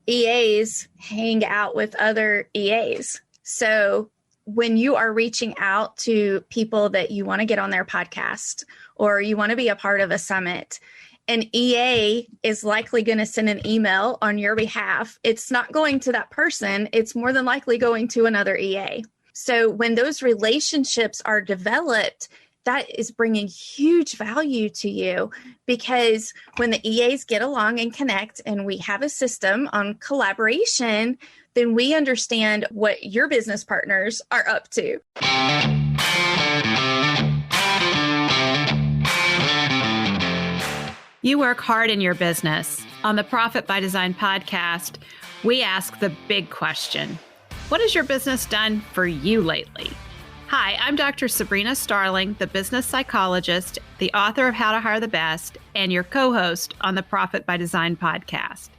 EAs hang out with other EAs. So when you are reaching out to people that you want to get on their podcast or you want to be a part of a summit, an EA is likely going to send an email on your behalf. It's not going to that person. It's more than likely going to another EA. So when those relationships are developed, that is bringing huge value to you, because when the EAs get along and connect and we have a system on collaboration, then we understand what your business partners are up to. You work hard in your business. On the Profit by Design podcast, we ask the big question: what has your business done for you lately? Hi, I'm Dr. Sabrina Starling, the business psychologist, the author of How to Hire the Best, and your co-host on the Profit by Design podcast.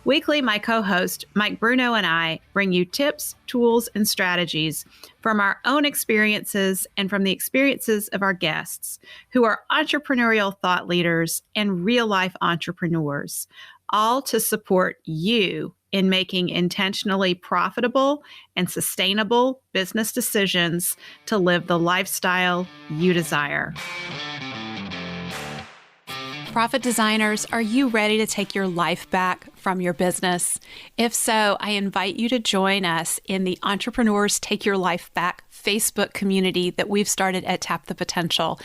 Weekly, my co-host, Mike Bruno, and I bring you tips, tools, and strategies from our own experiences and from the experiences of our guests, who are entrepreneurial thought leaders and real-life entrepreneurs, all to support you in making intentionally profitable and sustainable business decisions to live the lifestyle you desire. Profit designers, are you ready to take your life back from your business? If so, I invite you to join us in the Entrepreneurs Take Your Life Back Facebook community that we've started at Tap the Potential.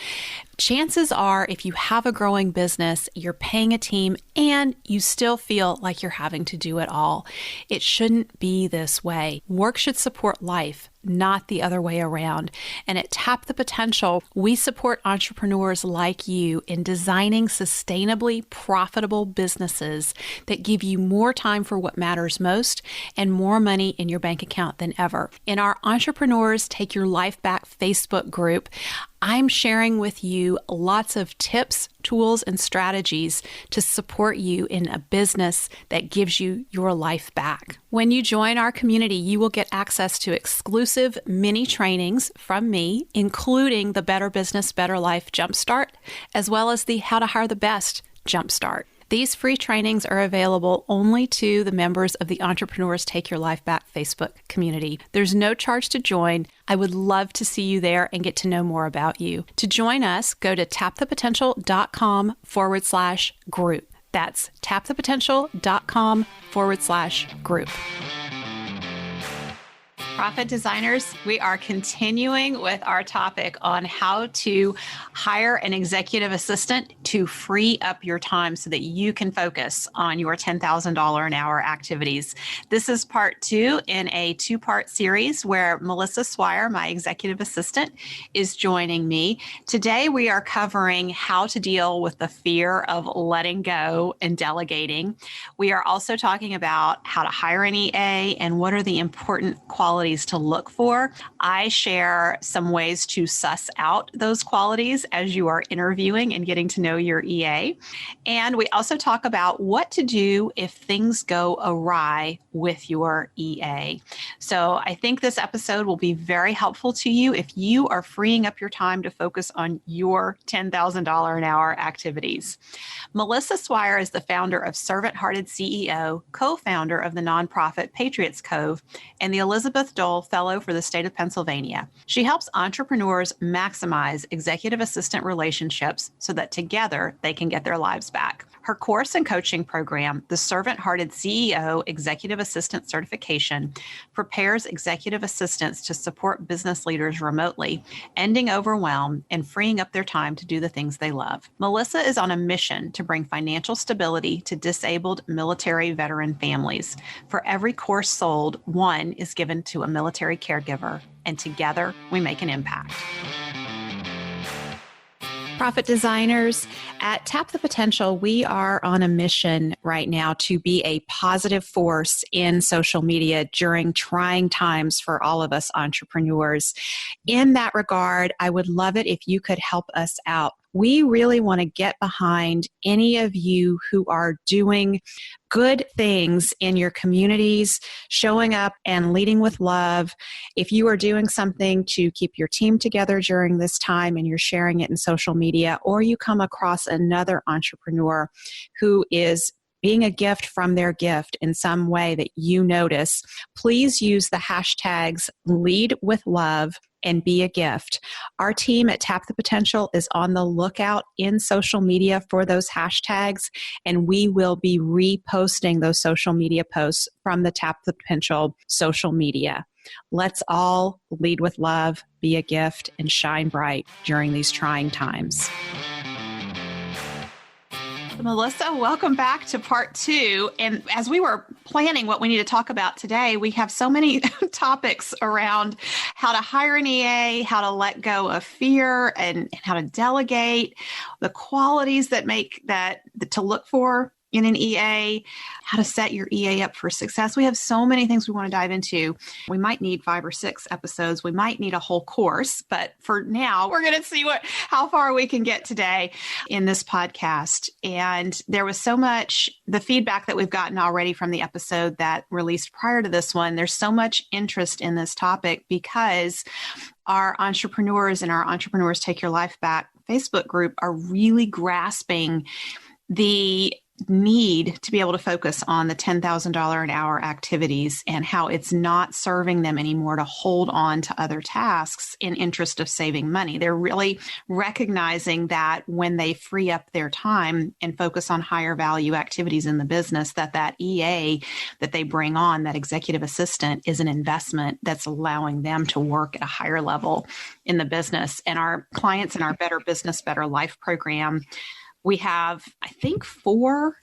Chances are, if you have a growing business, you're paying a team, and you still feel like you're having to do it all. It shouldn't be this way. Work should support life, not the other way around. And at Tap the Potential, we support entrepreneurs like you in designing sustainably profitable businesses that give you more time for what matters most and more money in your bank account than ever. In our Entrepreneurs Take Your Life Back Facebook group, I'm sharing with you lots of tips, tools, and strategies to support you in a business that gives you your life back. When you join our community, you will get access to exclusive mini trainings from me, including the Better Business, Better Life Jumpstart, as well as the How to Hire the Best Jumpstart. These free trainings are available only to the members of the Entrepreneurs Take Your Life Back Facebook community. There's no charge to join. I would love to see you there and get to know more about you. To join us, go to tapthepotential.com/group. That's tapthepotential.com/group. Profit designers, we are continuing with our topic on how to hire an executive assistant to free up your time so that you can focus on your $10,000 an hour activities. This is part 2 in a 2-part series where Melissa Swire, my executive assistant, is joining me. Today, we are covering how to deal with the fear of letting go and delegating. We are also talking about how to hire an EA and what are the important qualities to look for. I share some ways to suss out those qualities as you are interviewing and getting to know your EA. And we also talk about what to do if things go awry with your EA. So I think this episode will be very helpful to you if you are freeing up your time to focus on your $10,000 an hour activities. Melissa Swire is the founder of Servant Hearted CEO, co-founder of the nonprofit Patriots Cove, and the Elizabeth Dole Fellow for the state of Pennsylvania. She helps entrepreneurs maximize executive assistant relationships so that together they can get their lives back. Her course and coaching program, the Servant Hearted CEO Executive Assistant Certification, prepares executive assistants to support business leaders remotely, ending overwhelm and freeing up their time to do the things they love. Melissa is on a mission to bring financial stability to disabled military veteran families. For every course sold, one is given to a military caregiver, and together we make an impact. Profit designers, at Tap the Potential, we are on a mission right now to be a positive force in social media during trying times for all of us entrepreneurs. In that regard, I would love it if you could help us out. We really want to get behind any of you who are doing good things in your communities, showing up and leading with love. If you are doing something to keep your team together during this time and you're sharing it in social media, or you come across another entrepreneur who is being a gift from their gift in some way that you notice, please use the hashtags lead with love and be a gift. Our team at Tap the Potential is on the lookout in social media for those hashtags, and we will be reposting those social media posts from the Tap the Potential social media. Let's all lead with love, be a gift, and shine bright during these trying times. Melissa, welcome back to part 2. And as we were planning what we need to talk about today, we have so many topics around how to hire an EA, how to let go of fear, and how to delegate, the qualities that make that to look for in an EA, how to set your EA up for success. We have so many things we want to dive into. We might need 5 or 6 episodes. We might need a whole course, but for now, we're going to see how far we can get today in this podcast. And there was so much, the feedback that we've gotten already from the episode that released prior to this one, there's so much interest in this topic because our entrepreneurs and our Entrepreneurs Take Your Life Back Facebook group are really grasping the need to be able to focus on the $10,000 an hour activities and how it's not serving them anymore to hold on to other tasks in interest of saving money. They're really recognizing that when they free up their time and focus on higher value activities in the business, that EA that they bring on, that executive assistant, is an investment that's allowing them to work at a higher level in the business. And our clients in our Better Business, Better Life program, we have, I think, 4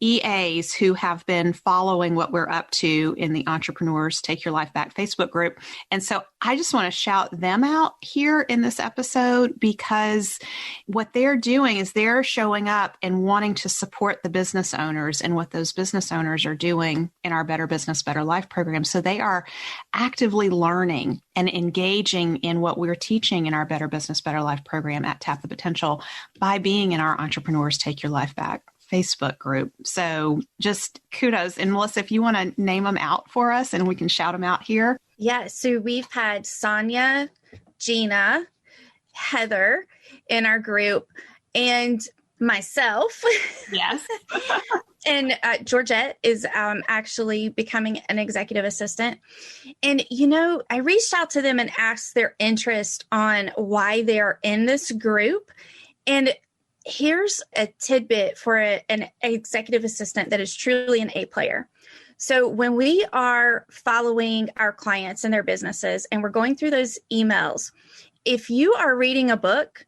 EAs who have been following what we're up to in the Entrepreneurs Take Your Life Back Facebook group. And so I just want to shout them out here in this episode because what they're doing is they're showing up and wanting to support the business owners and what those business owners are doing in our Better Business, Better Life program. So they are actively learning and engaging in what we're teaching in our Better Business, Better Life program at Tap the Potential by being in our Entrepreneurs Take Your Life Back Facebook group. So just kudos. And Melissa, if you want to name them out for us and we can shout them out here. Yeah. So we've had Sonia, Gina, Heather in our group, and myself. Yes. And Georgette is actually becoming an executive assistant. And, you know, I reached out to them and asked their interest on why they're in this group. And here's a tidbit for an executive assistant that is truly an A player. So when we are following our clients and their businesses and we're going through those emails, if you are reading a book,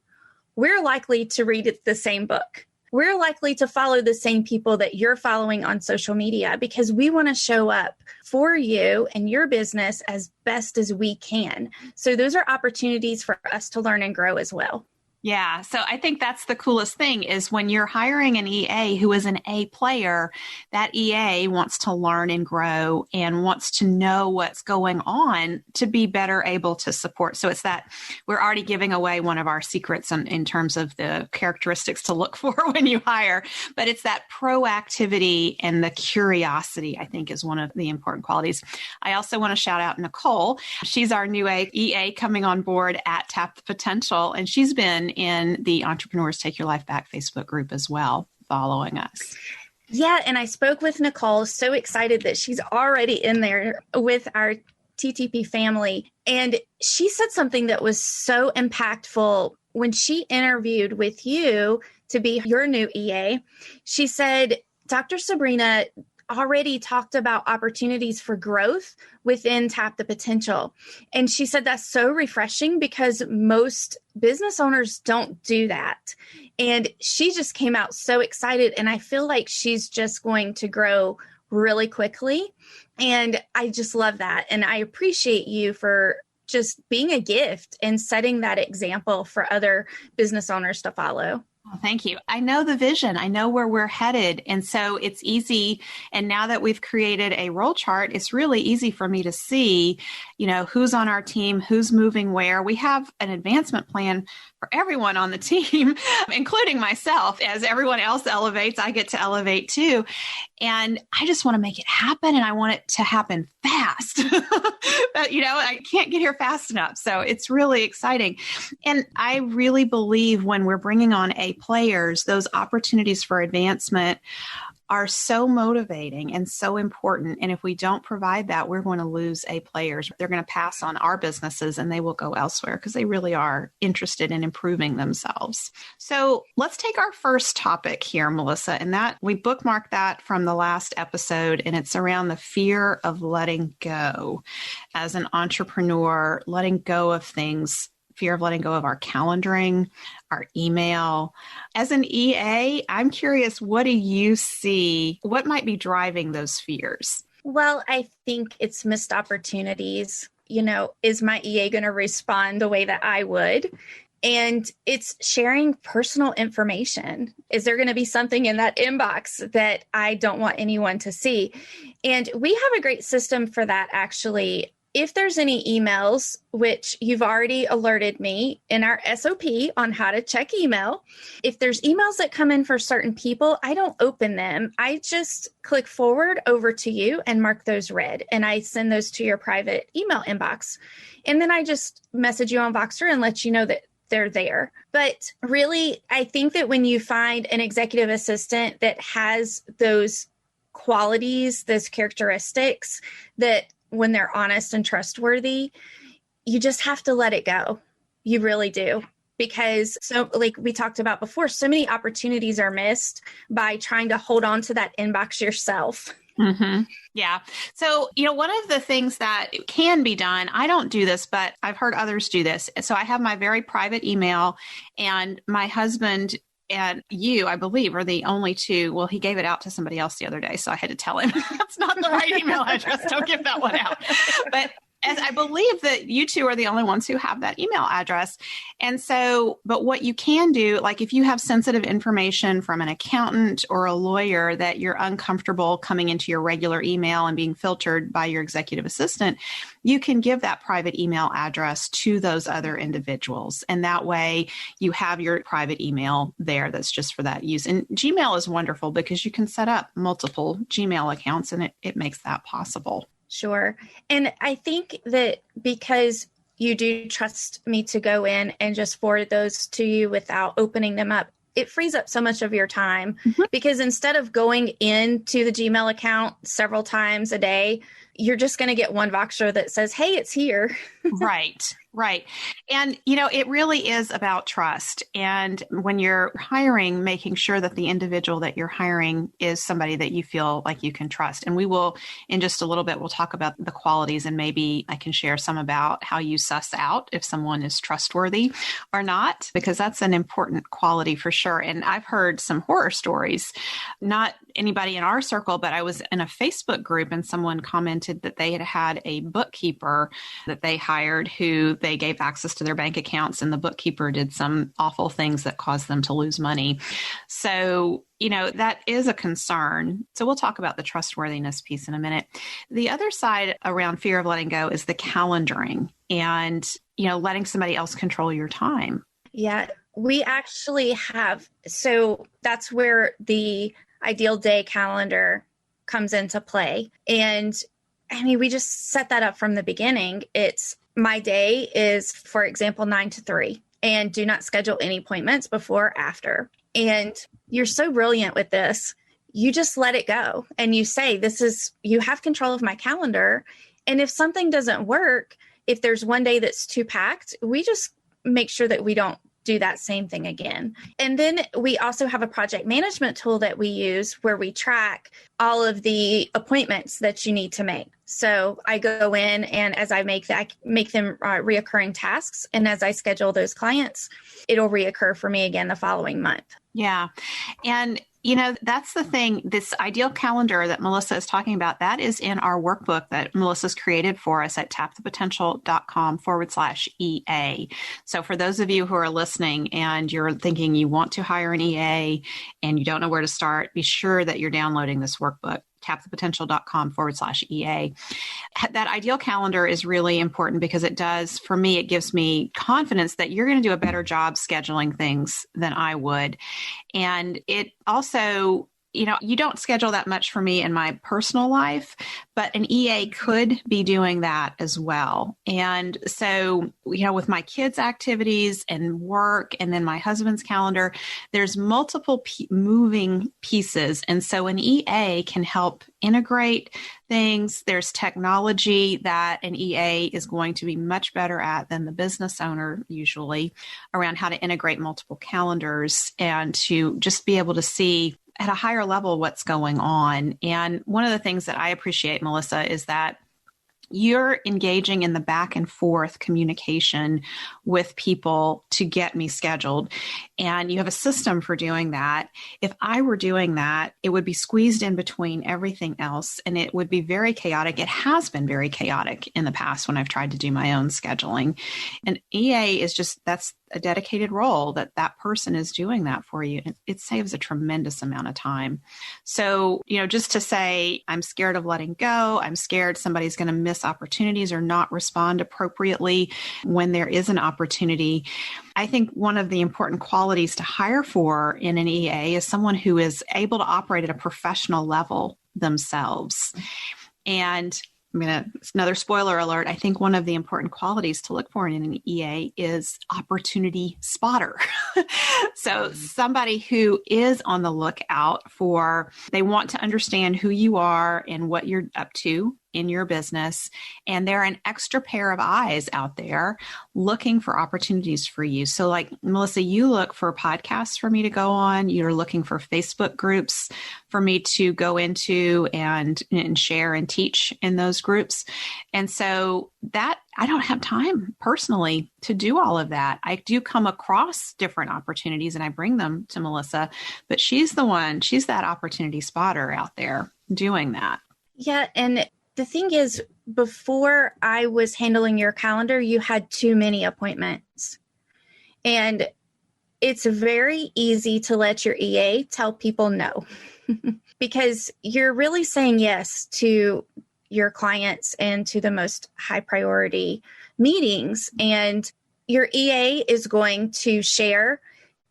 we're likely to read the same book. We're likely to follow the same people that you're following on social media because we want to show up for you and your business as best as we can. So those are opportunities for us to learn and grow as well. Yeah. So I think that's the coolest thing is when you're hiring an EA who is an A player, that EA wants to learn and grow and wants to know what's going on to be better able to support. So it's that we're already giving away one of our secrets in terms of the characteristics to look for when you hire, but it's that proactivity and the curiosity, I think, is one of the important qualities. I also want to shout out Nicole. She's our new EA coming on board at Tap the Potential, and she's been in the Entrepreneurs Take Your Life Back Facebook group as well, following us. Yeah, and I spoke with Nicole, so excited that she's already in there with our TTP family. And she said something that was so impactful when she interviewed with you to be your new EA. She said, Dr. Sabrina already talked about opportunities for growth within Tap the Potential. And she said that's so refreshing because most business owners don't do that. And she just came out so excited. And I feel like she's just going to grow really quickly. And I just love that. And I appreciate you for just being a gift and setting that example for other business owners to follow. Well, thank you. I know the vision. I know where we're headed. And so it's easy. And now that we've created a role chart, it's really easy for me to see, who's on our team, who's moving where. We have an advancement plan for everyone on the team, including myself. As everyone else elevates, I get to elevate too. And I just want to make it happen. And I want it to happen fast. But, I can't get here fast enough. So it's really exciting. And I really believe when we're bringing on A players, those opportunities for advancement are so motivating and so important. And if we don't provide that, we're going to lose A players. They're going to pass on our businesses and they will go elsewhere because they really are interested in improving themselves. So let's take our first topic here, Melissa, and that we bookmarked that from the last episode, and it's around the fear of letting go. As an entrepreneur, letting go of things, fear of letting go of our calendaring, our email. As an EA, I'm curious, what do you see? What might be driving those fears? Well, I think it's missed opportunities. Is my EA going to respond the way that I would? And it's sharing personal information. Is there going to be something in that inbox that I don't want anyone to see? And we have a great system for that, actually. If there's any emails, which you've already alerted me in our SOP on how to check email, if there's emails that come in for certain people, I don't open them. I just click forward over to you and mark those read, and I send those to your private email inbox. And then I just message you on Voxer and let you know that they're there. But really, I think that when you find an executive assistant that has those qualities, those characteristics, that when they're honest and trustworthy, you just have to let it go. You really do. Because like we talked about before, so many opportunities are missed by trying to hold on to that inbox yourself. Mm-hmm. Yeah. So, one of the things that can be done, I don't do this, but I've heard others do this. So I have my very private email, and my husband and you, I believe, are the only two. Well, he gave it out to somebody else the other day, so I had to tell him that's not the right email address. Don't give that one out. But as I believe that you two are the only ones who have that email address. And so, but what you can do, like if you have sensitive information from an accountant or a lawyer that you're uncomfortable coming into your regular email and being filtered by your executive assistant, you can give that private email address to those other individuals. And that way you have your private email there that's just for that use. And Gmail is wonderful because you can set up multiple Gmail accounts, and it makes that possible. Sure. And I think that because you do trust me to go in and just forward those to you without opening them up, it frees up so much of your time. Mm-hmm. Because instead of going into the Gmail account several times a day, you're just going to get one Voxer that says, hey, it's here. Right. Right. And, it really is about trust. And when you're hiring, making sure that the individual that you're hiring is somebody that you feel like you can trust. And we will, in just a little bit, we'll talk about the qualities, and maybe I can share some about how you suss out if someone is trustworthy or not, because that's an important quality for sure. And I've heard some horror stories, not anybody in our circle, but I was in a Facebook group and someone commented that they had a bookkeeper that they hired who they gave access to their bank accounts, and the bookkeeper did some awful things that caused them to lose money. So, that is a concern. So we'll talk about the trustworthiness piece in a minute. The other side around fear of letting go is the calendaring and, letting somebody else control your time. Yeah, we actually have. So that's where the ideal day calendar comes into play. And we just set that up from the beginning. It's my day is, for example, 9 to 3, and do not schedule any appointments before or after. And you're so brilliant with this. You just let it go. And you say, you have control of my calendar. And if something doesn't work, if there's one day that's too packed, we just make sure that we don't do that same thing again. And then we also have a project management tool that we use where we track all of the appointments that you need to make. So I go in, and as I make them reoccurring tasks, and as I schedule those clients, it'll reoccur for me again the following month. Yeah. And that's the thing, this ideal calendar that Melissa is talking about, that is in our workbook that Melissa's created for us at tapthepotential.com/EA. So for those of you who are listening and you're thinking you want to hire an EA and you don't know where to start, be sure that you're downloading this workbook. tapthepotential.com/EA. That ideal calendar is really important because it gives me confidence that you're going to do a better job scheduling things than I would. And it also you don't schedule that much for me in my personal life, but an EA could be doing that as well. And so, with my kids' activities and work, and then my husband's calendar, there's multiple moving pieces. And so an EA can help integrate things. There's technology that an EA is going to be much better at than the business owner usually, around how to integrate multiple calendars and to just be able to see at a higher level what's going on. And one of the things that I appreciate, Melissa, is that you're engaging in the back and forth communication with people to get me scheduled. And you have a system for doing that. If I were doing that, it would be squeezed in between everything else, and it would be very chaotic. It has been very chaotic in the past when I've tried to do my own scheduling. And EA is that's a dedicated role that person is doing that for you. And it saves a tremendous amount of time. So, just to say, I'm scared of letting go. I'm scared somebody's going to miss opportunities or not respond appropriately when there is an opportunity. I think one of the important qualities to hire for in an EA is someone who is able to operate at a professional level themselves. And it's another spoiler alert. I think one of the important qualities to look for in an EA is opportunity spotter. So somebody who is on the lookout they want to understand who you are and what you're up to in your business. And they're an extra pair of eyes out there looking for opportunities for you. So like Melissa, you look for podcasts for me to go on. You're looking for Facebook groups for me to go into and share and teach in those groups. And so that I don't have time personally to do all of that. I do come across different opportunities and I bring them to Melissa, but she's that opportunity spotter out there doing that. Yeah. And the thing is, before I was handling your calendar, you had too many appointments. And it's very easy to let your EA tell people no, because you're really saying yes to your clients and to the most high priority meetings. And your EA is going to share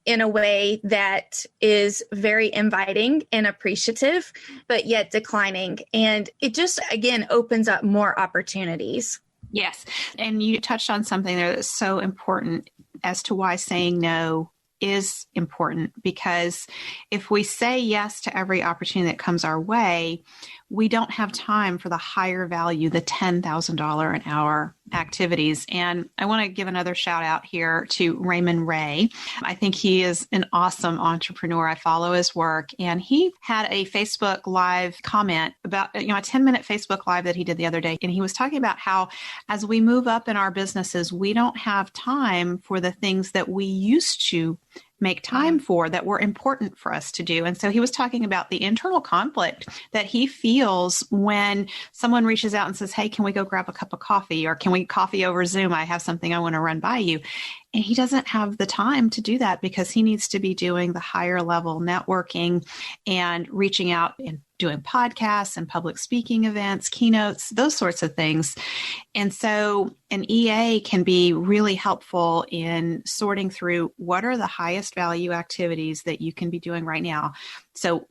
in a way that is very inviting and appreciative, but yet declining. And it just, again, opens up more opportunities. Yes. And you touched on something there that's so important as to why saying no is important, because if we say yes to every opportunity that comes our way, we don't have time for the higher value, the $10,000 an hour activities. And I want to give another shout out here to Raymond Ray. I think he is an awesome entrepreneur. I follow his work, and he had a Facebook Live comment about, a 10-minute Facebook Live that he did the other day. And he was talking about how as we move up in our businesses, we don't have time for the things that we used to make time for that were important for us to do. And so he was talking about the internal conflict that he feels when someone reaches out and says, hey, can we go grab a cup of coffee, or can we coffee over Zoom? I have something I want to run by you. And he doesn't have the time to do that because he needs to be doing the higher level networking and reaching out and doing podcasts and public speaking events, keynotes, those sorts of things. And so an EA can be really helpful in sorting through what are the highest value activities that you can be doing right now. So,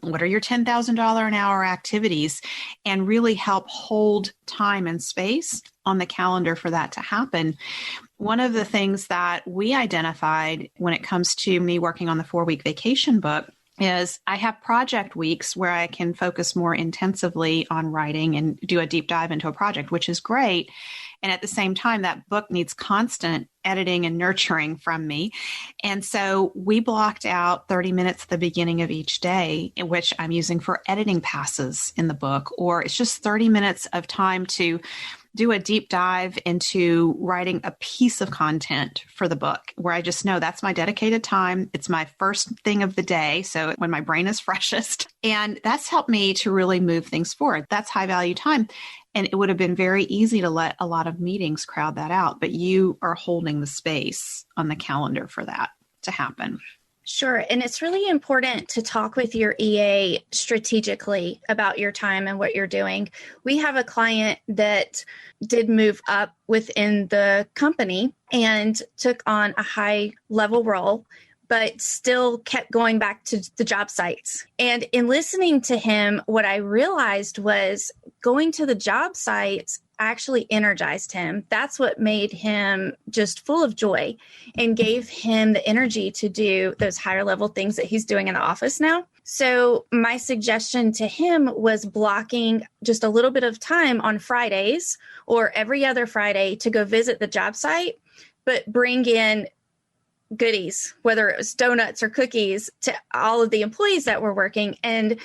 what are your $10,000 an hour activities, and really help hold time and space on the calendar for that to happen. One of the things that we identified when it comes to me working on the 4-week vacation book is I have project weeks where I can focus more intensively on writing and do a deep dive into a project, which is great. And at the same time, that book needs constant editing and nurturing from me. And so we blocked out 30 minutes at the beginning of each day, in which I'm using for editing passes in the book, or it's just 30 minutes of time to do a deep dive into writing a piece of content for the book, where I just know that's my dedicated time. It's my first thing of the day. So when my brain is freshest, and that's helped me to really move things forward. That's high value time. And it would have been very easy to let a lot of meetings crowd that out, but you are holding the space on the calendar for that to happen. Sure. And it's really important to talk with your EA strategically about your time and what you're doing. We have a client that did move up within the company and took on a high level role, but still kept going back to the job sites. And in listening to him, what I realized was going to the job sites actually energized him. That's what made him just full of joy and gave him the energy to do those higher level things that he's doing in the office now. So my suggestion to him was blocking just a little bit of time on Fridays or every other Friday to go visit the job site, but bring in goodies, whether it was donuts or cookies, to all of the employees that were working, and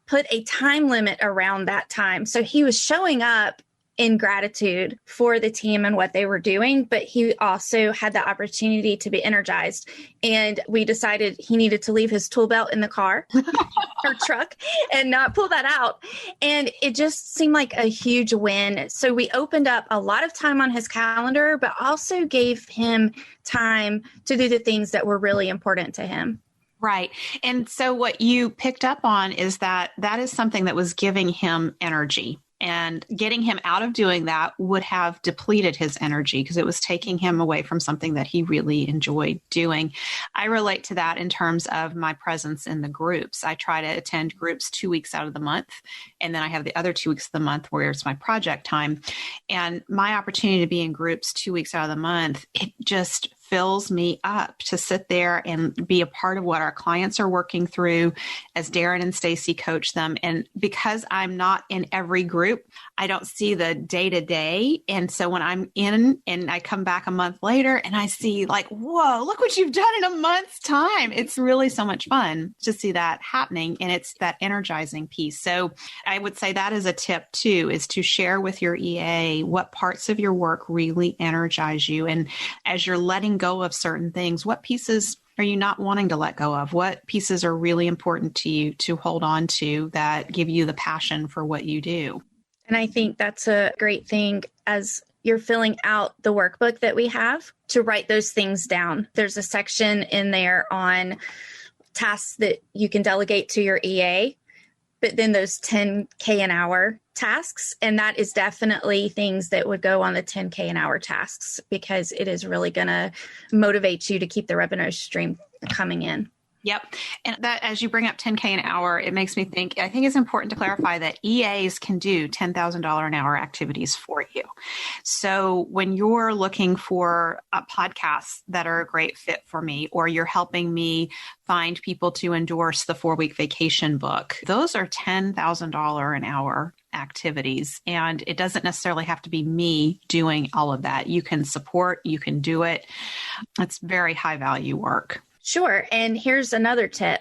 put a time limit around that time. So he was showing up in gratitude for the team and what they were doing, but he also had the opportunity to be energized. And we decided he needed to leave his tool belt in the car or truck and not pull that out. And it just seemed like a huge win. So we opened up a lot of time on his calendar, but also gave him time to do the things that were really important to him. Right. And so what you picked up on is that is something that was giving him energy. And getting him out of doing that would have depleted his energy because it was taking him away from something that he really enjoyed doing. I relate to that in terms of my presence in the groups. I try to attend groups 2 weeks out of the month, and then I have the other 2 weeks of the month where it's my project time. And my opportunity to be in groups 2 weeks out of the month, it just fills me up to sit there and be a part of what our clients are working through as Darren and Stacy coach them. And because I'm not in every group, I don't see the day to day. And so when I'm in and I come back a month later and I see like, whoa, look what you've done in a month's time. It's really so much fun to see that happening. And it's that energizing piece. So I would say that is a tip too, is to share with your EA what parts of your work really energize you. And as you're letting go of certain things, what pieces are you not wanting to let go of? What pieces are really important to you to hold on to that give you the passion for what you do? And I think that's a great thing as you're filling out the workbook that we have to write those things down. There's a section in there on tasks that you can delegate to your EA, but then those 10K an hour tasks. And that is definitely things that would go on the 10K an hour tasks because it is really going to motivate you to keep the revenue stream coming in. Yep. And that, as you bring up 10K an hour, it makes me think, I think it's important to clarify that EAs can do $10,000 an hour activities for you. So when you're looking for podcasts that are a great fit for me, or you're helping me find people to endorse the 4-week vacation book, those are $10,000 an hour activities. And it doesn't necessarily have to be me doing all of that. You can support, you can do it. It's very high value work. Sure. And here's another tip.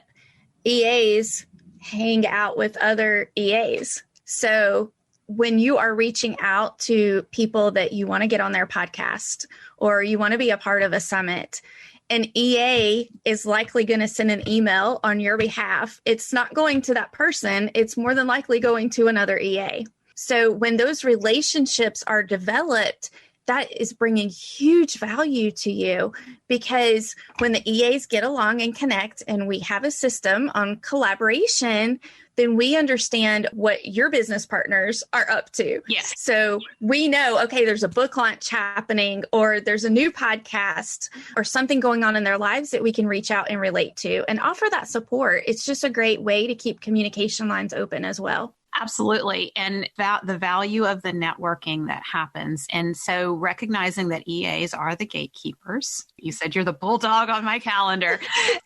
EAs hang out with other EAs. So when you are reaching out to people that you want to get on their podcast or you want to be a part of a summit, an EA is likely going to send an email on your behalf. It's not going to that person. It's more than likely going to another EA. So when those relationships are developed, that is bringing huge value to you because when the EAs get along and connect and we have a system on collaboration, then we understand what your business partners are up to. Yes. So we know, okay, there's a book launch happening or there's a new podcast or something going on in their lives that we can reach out and relate to and offer that support. It's just a great way to keep communication lines open as well. Absolutely. And the value of the networking that happens. And so recognizing that EAs are the gatekeepers. You said you're the bulldog on my calendar.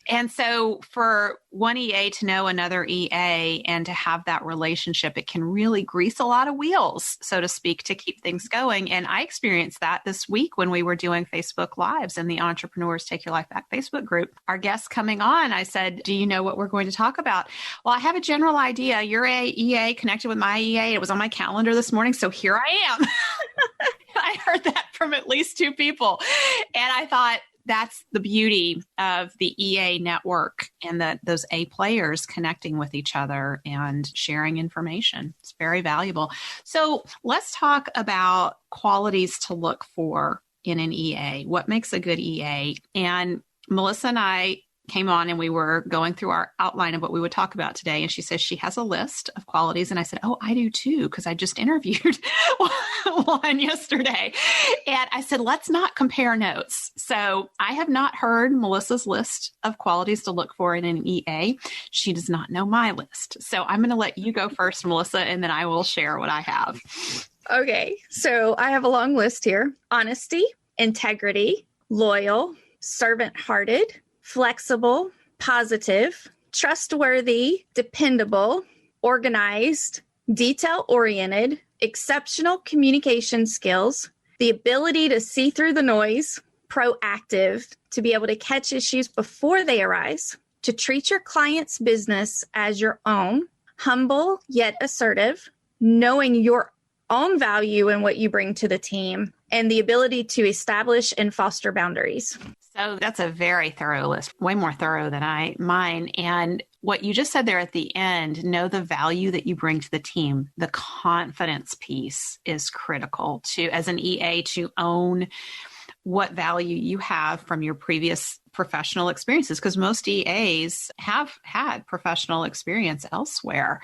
And so for one EA to know another EA and to have that relationship, it can really grease a lot of wheels, so to speak, to keep things going. And I experienced that this week when we were doing Facebook Lives in the Entrepreneurs Take Your Life Back Facebook group. Our guests coming on, I said, do you know what we're going to talk about? Well, I have a general idea. Your EA connected with my EA. It was on my calendar this morning. So here I am. I heard that from at least 2 people. And I thought, that's the beauty of the EA network and that those A players connecting with each other and sharing information. It's very valuable. So let's talk about qualities to look for in an EA. What makes a good EA? And Melissa and I came on and we were going through our outline of what we would talk about today. And she says she has a list of qualities. And I said, oh, I do too, because I just interviewed one yesterday. And I said, let's not compare notes. So I have not heard Melissa's list of qualities to look for in an EA. She does not know my list. So I'm going to let you go first, Melissa, and then I will share what I have. Okay. So I have a long list here. Honesty, integrity, loyal, servant-hearted, flexible, positive, trustworthy, dependable, organized, detail-oriented, exceptional communication skills, the ability to see through the noise, proactive, to be able to catch issues before they arise, to treat your client's business as your own, humble yet assertive, knowing your own value and what you bring to the team, and the ability to establish and foster boundaries. So that's a very thorough list, way more thorough than mine. And what you just said there at the end, know the value that you bring to the team. The confidence piece is critical to, as an EA, to own what value you have from your previous professional experiences, because most EAs have had professional experience elsewhere.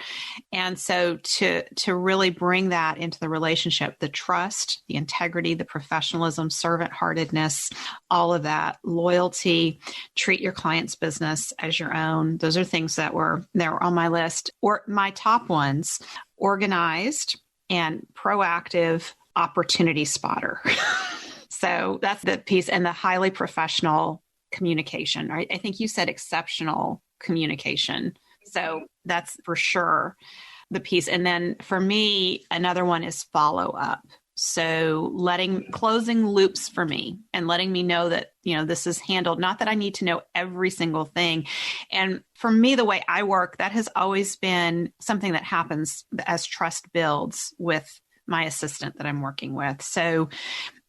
And so to really bring that into the relationship, the trust, the integrity, the professionalism, servant-heartedness, all of that, loyalty, treat your client's business as your own. Those are things that were on my list. Or my top ones: organized and proactive, opportunity spotter. So that's the piece, and the highly professional communication, right? I think you said exceptional communication. So that's for sure the piece. And then for me, another one is follow up. So closing loops for me and letting me know that, this is handled, not that I need to know every single thing. And for me, the way I work, that has always been something that happens as trust builds with my assistant that I'm working with. So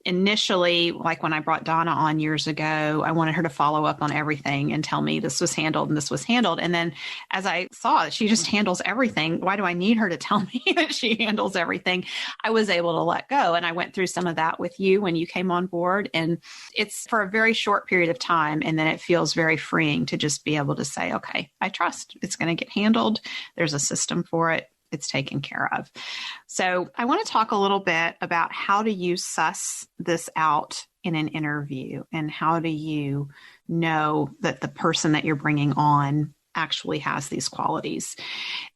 initially, like when I brought Donna on years ago, I wanted her to follow up on everything and tell me this was handled and this was handled. And then as I saw that she just handles everything, why do I need her to tell me that she handles everything? I was able to let go. And I went through some of that with you when you came on board. And it's for a very short period of time. And then it feels very freeing to just be able to say, okay, I trust it's going to get handled. There's a system for it. It's taken care of. So I want to talk a little bit about how do you suss this out in an interview, and how do you know that the person that you're bringing on actually has these qualities.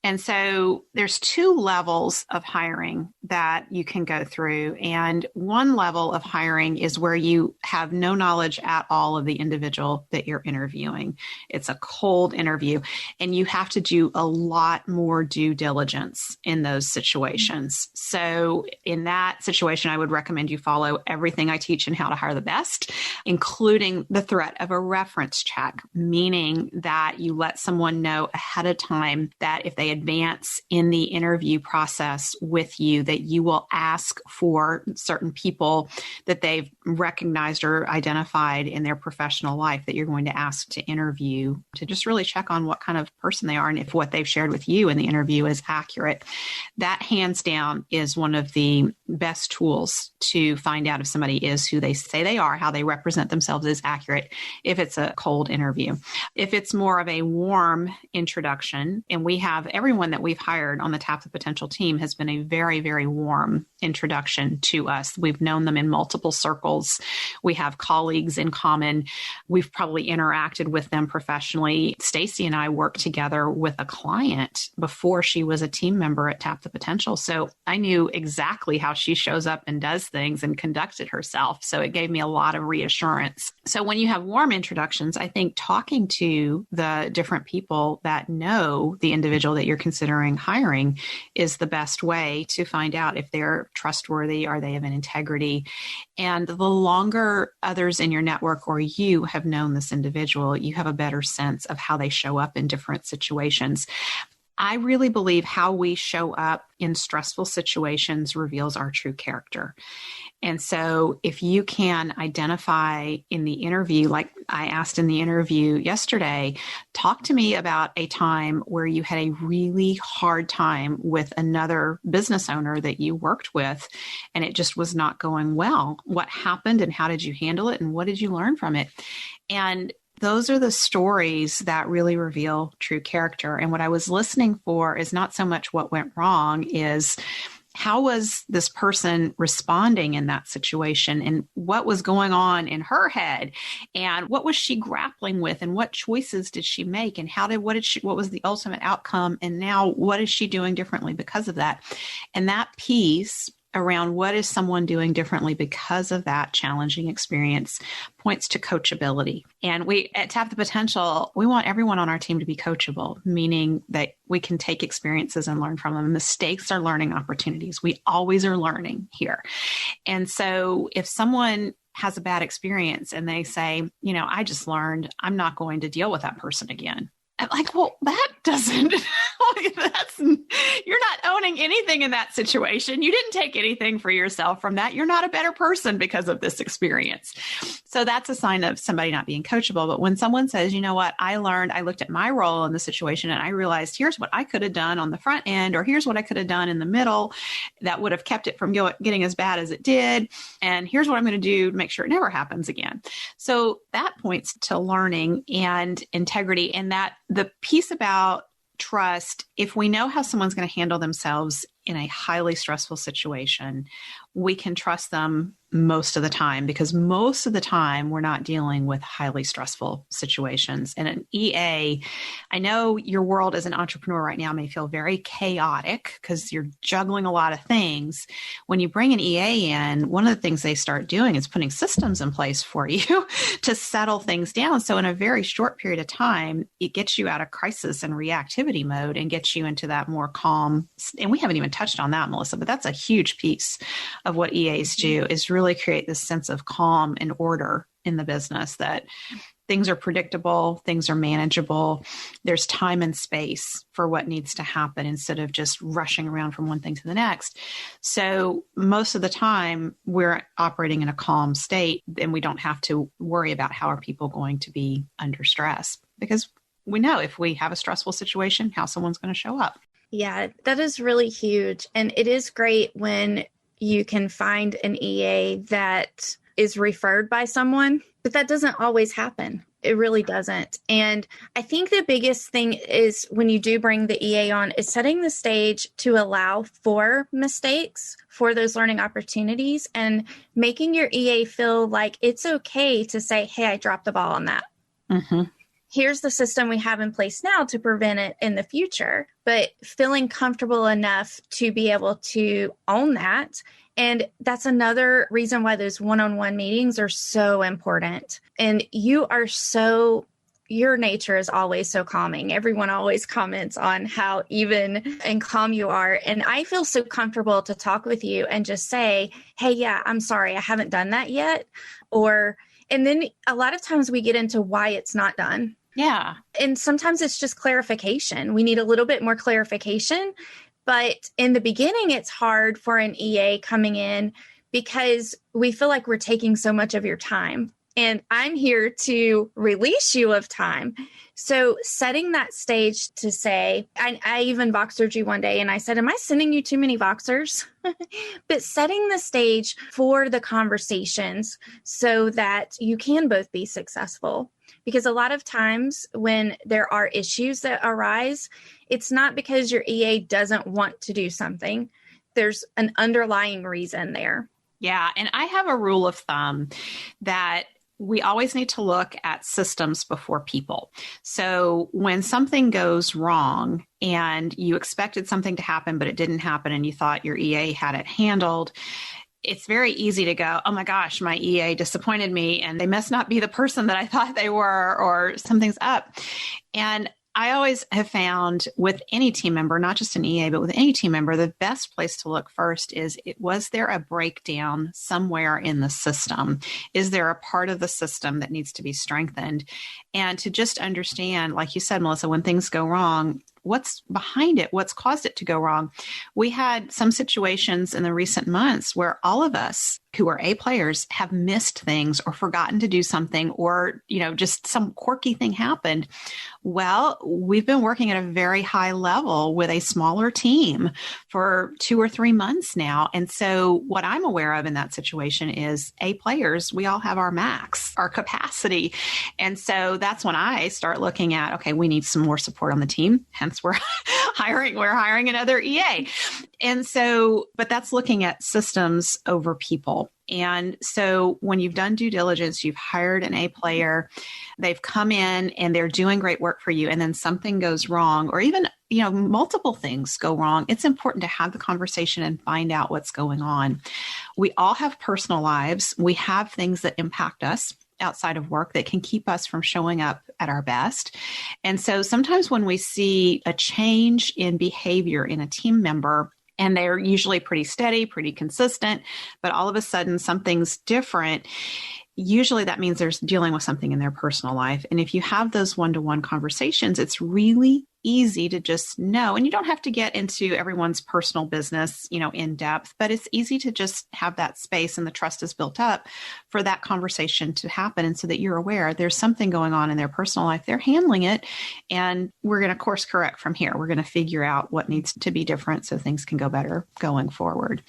And so there's two levels of hiring that you can go through. And one level of hiring is where you have no knowledge at all of the individual that you're interviewing. It's a cold interview, and you have to do a lot more due diligence in those situations. So in that situation, I would recommend you follow everything I teach in How to Hire the Best, including the threat of a reference check, meaning that you let someone know ahead of time that if they advance in the interview process with you, that you will ask for certain people that they've recognized or identified in their professional life that you're going to ask to interview, to just really check on what kind of person they are and if what they've shared with you in the interview is accurate. That hands down is one of the best tools to find out if somebody is who they say they are, how they represent themselves is accurate, if it's a cold interview. If it's more of a warm introduction, and we have everyone that we've hired on the Tap the Potential team has been a very, very warm introduction to us. We've known them in multiple circles. We have colleagues in common. We've probably interacted with them professionally. Stacy and I worked together with a client before she was a team member at Tap the Potential. So I knew exactly how she shows up and does things and conducted herself. So it gave me a lot of reassurance. So when you have warm introductions, I think talking to the different people that know the individual that you're considering hiring is the best way to find out if they're trustworthy, are they have an integrity. And the longer others in your network or you have known this individual, you have a better sense of how they show up in different situations. I really believe how we show up in stressful situations reveals our true character. And so if you can identify in the interview, like I asked in the interview yesterday, talk to me about a time where you had a really hard time with another business owner that you worked with, and it just was not going well. What happened and how did you handle it? And what did you learn from it? And those are the stories that really reveal true character. And what I was listening for is not so much what went wrong, is how was this person responding in that situation, and what was going on in her head, and what was she grappling with, and what choices did she make, and what was the ultimate outcome, and now what is she doing differently because of that? And that piece around what is someone doing differently because of that challenging experience points to coachability. And we at Tap the Potential, we want everyone on our team to be coachable, meaning that we can take experiences and learn from them. Mistakes are learning opportunities. We always are learning here. And so if someone has a bad experience and they say, I just learned I'm not going to deal with that person again. I'm like, well, that doesn't, you're not owning anything in that situation. You didn't take anything for yourself from that. You're not a better person because of this experience. So that's a sign of somebody not being coachable. But when someone says, you know what, I looked at my role in the situation and I realized here's what I could have done on the front end, or here's what I could have done in the middle that would have kept it from getting as bad as it did. And here's what I'm going to do to make sure it never happens again. So that points to learning and integrity, and that the piece about trust, if we know how someone's going to handle themselves in a highly stressful situation, we can trust them most of the time, because most of the time we're not dealing with highly stressful situations. And an EA, I know your world as an entrepreneur right now may feel very chaotic because you're juggling a lot of things. When you bring an EA in, one of the things they start doing is putting systems in place for you to settle things down. So in a very short period of time, it gets you out of crisis and reactivity mode and gets you into that more calm. And we haven't even touched on that, Melissa, but that's a huge piece of what EAs do, is really create this sense of calm and order in the business, that things are predictable, things are manageable. There's time and space for what needs to happen instead of just rushing around from one thing to the next. So most of the time we're operating in a calm state, and we don't have to worry about how are people going to be under stress, because we know if we have a stressful situation, how someone's going to show up. Yeah, that is really huge. And it is great when you can find an EA that is referred by someone, but that doesn't always happen. It really doesn't. And I think the biggest thing is when you do bring the EA on is setting the stage to allow for mistakes, for those learning opportunities, and making your EA feel like it's okay to say, hey, I dropped the ball on that. Mm-hmm. Here's the system we have in place now to prevent it in the future, but feeling comfortable enough to be able to own that. And that's another reason why those one-on-one meetings are so important. And your nature is always so calming. Everyone always comments on how even and calm you are. And I feel so comfortable to talk with you and just say, hey, yeah, I'm sorry, I haven't done that yet. And then a lot of times we get into why it's not done. Yeah. And sometimes it's just clarification. We need a little bit more clarification. But in the beginning, it's hard for an EA coming in because we feel like we're taking so much of your time. And I'm here to release you of time. So setting that stage to say, I even Voxered you one day and I said, am I sending you too many Voxers? But setting the stage for the conversations so that you can both be successful. Because a lot of times when there are issues that arise, it's not because your EA doesn't want to do something. There's an underlying reason there. Yeah. And I have a rule of thumb that we always need to look at systems before people. So when something goes wrong and you expected something to happen, but it didn't happen and you thought your EA had it handled, it's very easy to go, oh my gosh, my EA disappointed me and they must not be the person that I thought they were, or something's up. And I always have found with any team member, not just an EA, but with any team member, the best place to look first is, was there a breakdown somewhere in the system? Is there a part of the system that needs to be strengthened? And to just understand, like you said, Melissa, when things go wrong, what's behind it? What's caused it to go wrong? We had some situations in the recent months where all of us who are A players have missed things or forgotten to do something, or, just some quirky thing happened. Well, we've been working at a very high level with a smaller team for 2 or 3 months now. And so what I'm aware of in that situation is A players, we all have our max, our capacity. And so that's when I start looking at, okay, we need some more support on the team, hence months, we're hiring another EA. And so, but that's looking at systems over people. And so when you've done due diligence, you've hired an A player, they've come in and they're doing great work for you, and then something goes wrong, or even, multiple things go wrong. It's important to have the conversation and find out what's going on. We all have personal lives. We have things that impact us outside of work that can keep us from showing up at our best. And so sometimes when we see a change in behavior in a team member, and they're usually pretty steady, pretty consistent, but all of a sudden something's different, usually that means they're dealing with something in their personal life. And if you have those one-to-one conversations, it's really easy to just know, and you don't have to get into everyone's personal business, in depth, but it's easy to just have that space and the trust is built up for that conversation to happen. And so that you're aware there's something going on in their personal life, they're handling it, and we're going to course correct from here. We're going to figure out what needs to be different so things can go better going forward.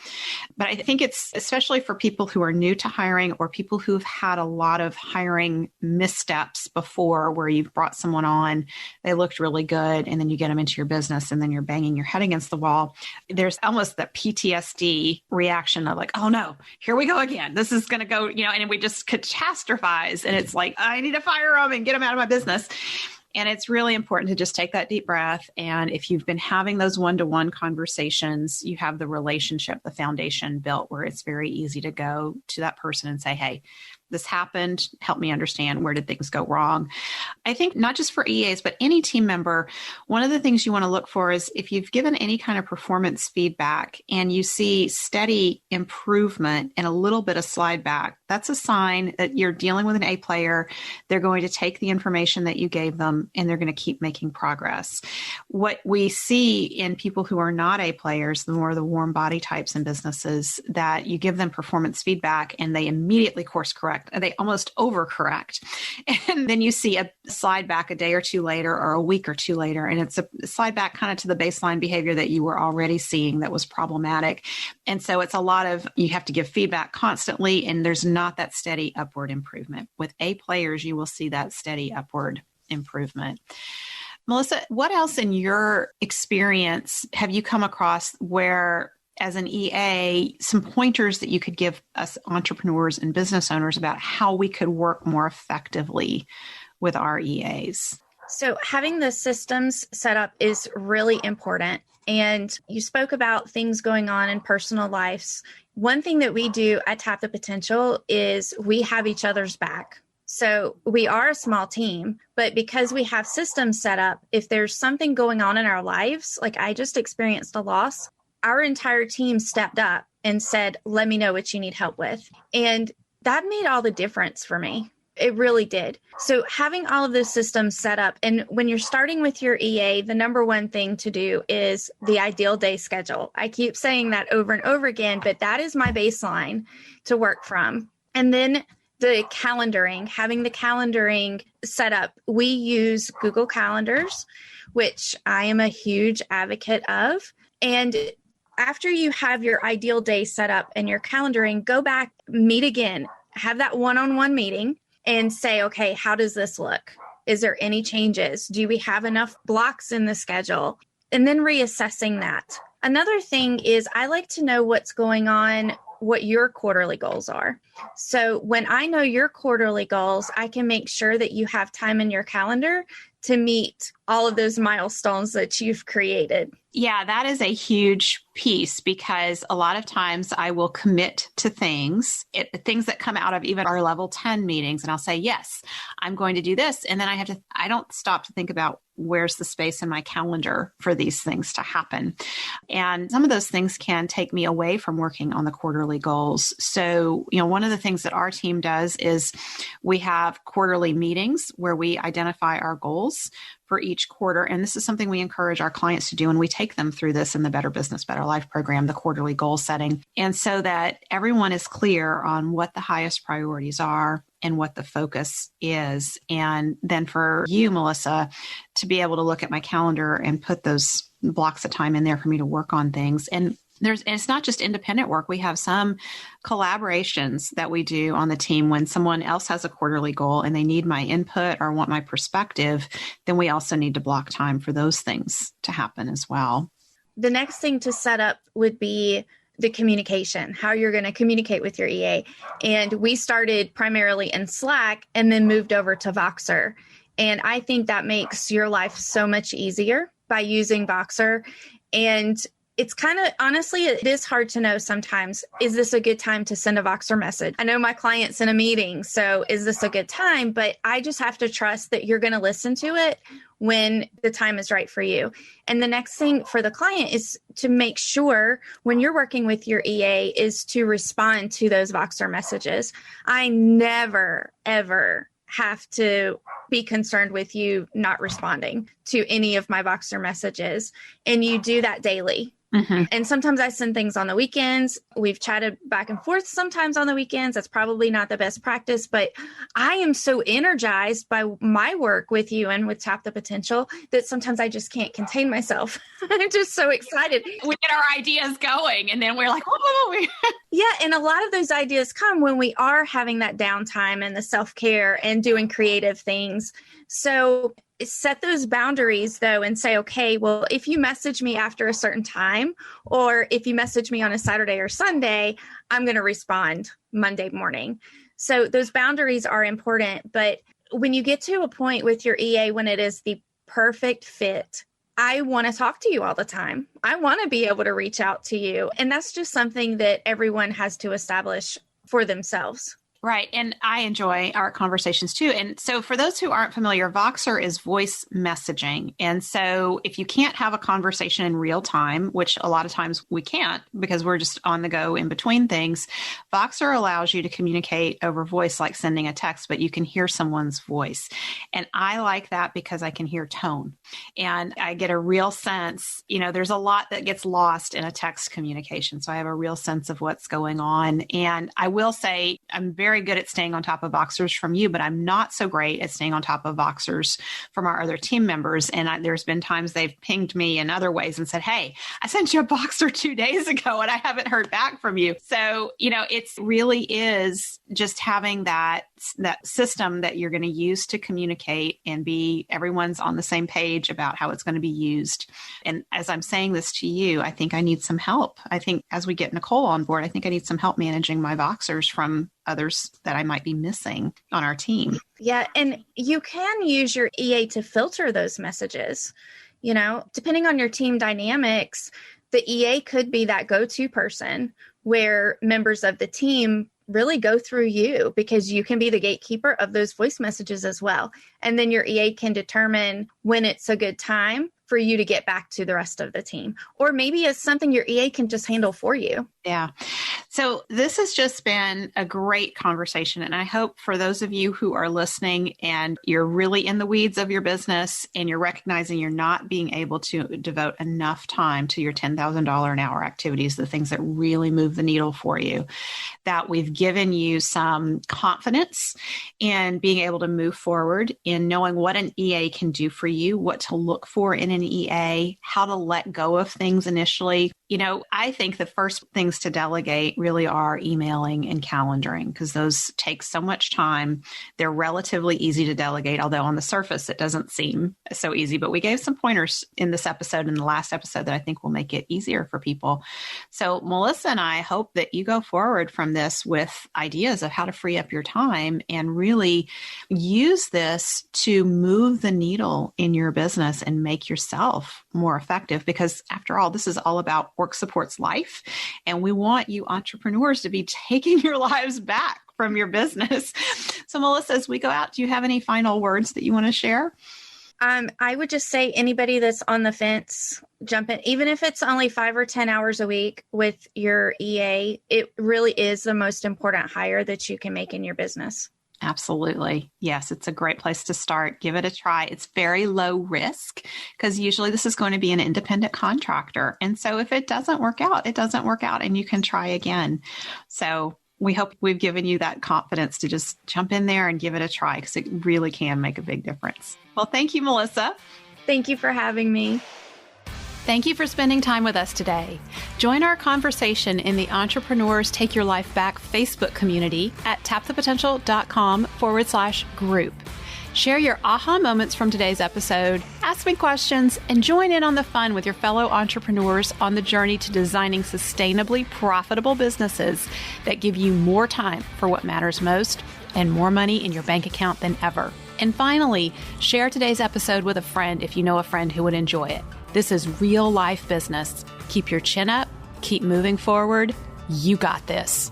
But I think it's especially for people who are new to hiring or people who've had a lot of hiring missteps before, where you've brought someone on, they looked really good, and then you get them into your business and then you're banging your head against the wall. There's almost that PTSD reaction of like, oh no, here we go again. This is going to go, and we just catastrophize. And it's like, I need to fire them and get them out of my business. And it's really important to just take that deep breath. And if you've been having those one-to-one conversations, you have the relationship, the foundation built, where it's very easy to go to that person and say, hey, this happened. Help me understand, where did things go wrong? I think not just for EAs, but any team member, one of the things you want to look for is if you've given any kind of performance feedback and you see steady improvement and a little bit of slide back, that's a sign that you're dealing with an A player. They're going to take the information that you gave them and they're going to keep making progress. What we see in people who are not A players, the more the warm body types in businesses, that you give them performance feedback and they immediately course correct. They almost overcorrect. And then you see a slide back a day or two later or a week or two later, and it's a slide back kind of to the baseline behavior that you were already seeing that was problematic. And so it's a lot of, you have to give feedback constantly, and there's not that steady upward improvement. With A players, you will see that steady upward improvement. Melissa, what else in your experience have you come across where, as an EA, some pointers that you could give us entrepreneurs and business owners about how we could work more effectively with our EAs? So having the systems set up is really important. And you spoke about things going on in personal lives. One thing that we do at Tap the Potential is we have each other's back. So we are a small team, but because we have systems set up, if there's something going on in our lives, like I just experienced a loss, our entire team stepped up and said, let me know what you need help with. And that made all the difference for me. It really did. So having all of those systems set up, and when you're starting with your EA, the number one thing to do is the ideal day schedule. I keep saying that over and over again, but that is my baseline to work from. And then the calendaring, having the calendaring set up. We use Google Calendars, which I am a huge advocate of. And after you have your ideal day set up and your calendaring, go back, meet again, have that one-on-one meeting and say, okay, how does this look? Is there any changes? Do we have enough blocks in the schedule? And then reassessing that. Another thing is I like to know what's going on, what your quarterly goals are. So when I know your quarterly goals, I can make sure that you have time in your calendar to meet all of those milestones that you've created. Yeah, that is a huge piece, because a lot of times I will commit to things that come out of even our level 10 meetings. And I'll say, yes, I'm going to do this. And then I don't stop to think about where's the space in my calendar for these things to happen. And some of those things can take me away from working on the quarterly goals. So, one of the things that our team does is we have quarterly meetings where we identify our goals for each quarter. And this is something we encourage our clients to do. And we take them through this in the Better Business, Better Life program, the quarterly goal setting. And so that everyone is clear on what the highest priorities are and what the focus is. And then for you, Melissa, to be able to look at my calendar and put those blocks of time in there for me to work on things. And And it's not just independent work. We have some collaborations that we do on the team when someone else has a quarterly goal and they need my input or want my perspective, then we also need to block time for those things to happen as well. The next thing to set up would be the communication, how you're going to communicate with your EA. And we started primarily in Slack and then moved over to Voxer. And I think that makes your life so much easier by using Voxer. And it's kind of, honestly, it is hard to know sometimes, is this a good time to send a Voxer message? I know my client's in a meeting, so is this a good time? But I just have to trust that you're going to listen to it when the time is right for you. And the next thing for the client is to make sure when you're working with your EA is to respond to those Voxer messages. I never, ever have to be concerned with you not responding to any of my Voxer messages. And you do that daily. Mm-hmm. And sometimes I send things on the weekends. We've chatted back and forth sometimes on the weekends. That's probably not the best practice, but I am so energized by my work with you and with Tap the Potential that sometimes I just can't contain myself. I'm just so excited. We get our ideas going and then we're like, oh. Yeah. And a lot of those ideas come when we are having that downtime and the self-care and doing creative things. So set those boundaries though and say, okay, well, if you message me after a certain time, or if you message me on a Saturday or Sunday, I'm going to respond Monday morning. So those boundaries are important. But when you get to a point with your EA, when it is the perfect fit, I want to talk to you all the time. I want to be able to reach out to you. And that's just something that everyone has to establish for themselves. Right. And I enjoy our conversations too. And so for those who aren't familiar, Voxer is voice messaging. And so if you can't have a conversation in real time, which a lot of times we can't because we're just on the go in between things, Voxer allows you to communicate over voice like sending a text, but you can hear someone's voice. And I like that because I can hear tone and I get a real sense, there's a lot that gets lost in a text communication. So I have a real sense of what's going on. And I will say I'm very good at staying on top of Voxers from you, but I'm not so great at staying on top of Voxers from our other team members. And there's been times they've pinged me in other ways and said, hey, I sent you a Voxer 2 days ago and I haven't heard back from you. So, it really is just having that system that you're going to use to communicate and everyone's on the same page about how it's going to be used. And as I'm saying this to you, I think I need some help. I think as we get Nicole on board, I think I need some help managing my Voxers from others that I might be missing on our team. Yeah. And you can use your EA to filter those messages. Depending on your team dynamics, the EA could be that go-to person where members of the team really go through you because you can be the gatekeeper of those voice messages as well. And then your EA can determine when it's a good time for you to get back to the rest of the team. Or maybe it's something your EA can just handle for you. Yeah. So this has just been a great conversation. And I hope for those of you who are listening and you're really in the weeds of your business and you're recognizing you're not being able to devote enough time to your $10,000 an hour activities, the things that really move the needle for you, that we've given you some confidence in being able to move forward in knowing what an EA can do for you, what to look for in an EA, how to let go of things initially. I think the first things to delegate really are emailing and calendaring because those take so much time. They're relatively easy to delegate, although on the surface it doesn't seem so easy. But we gave some pointers in this episode and the last episode that I think will make it easier for people. So Melissa and I hope that you go forward from this with ideas of how to free up your time and really use this to move the needle in your business and make yourself more effective. Because after all, this is all about work supports life. And we want you entrepreneurs to be taking your lives back from your business. So Melissa, as we go out, do you have any final words that you want to share? I would just say anybody that's on the fence, jump in, even if it's only 5 or 10 hours a week with your EA, it really is the most important hire that you can make in your business. Absolutely. Yes, it's a great place to start. Give it a try. It's very low risk because usually this is going to be an independent contractor. And so if it doesn't work out, it doesn't work out and you can try again. So we hope we've given you that confidence to just jump in there and give it a try because it really can make a big difference. Well, thank you, Melissa. Thank you for having me. Thank you for spending time with us today. Join our conversation in the Entrepreneurs Take Your Life Back Facebook community at tapthepotential.com/group. Share your aha moments from today's episode, ask me questions, and join in on the fun with your fellow entrepreneurs on the journey to designing sustainably profitable businesses that give you more time for what matters most and more money in your bank account than ever. And finally, share today's episode with a friend if you know a friend who would enjoy it. This is real life business. Keep your chin up, keep moving forward. You got this.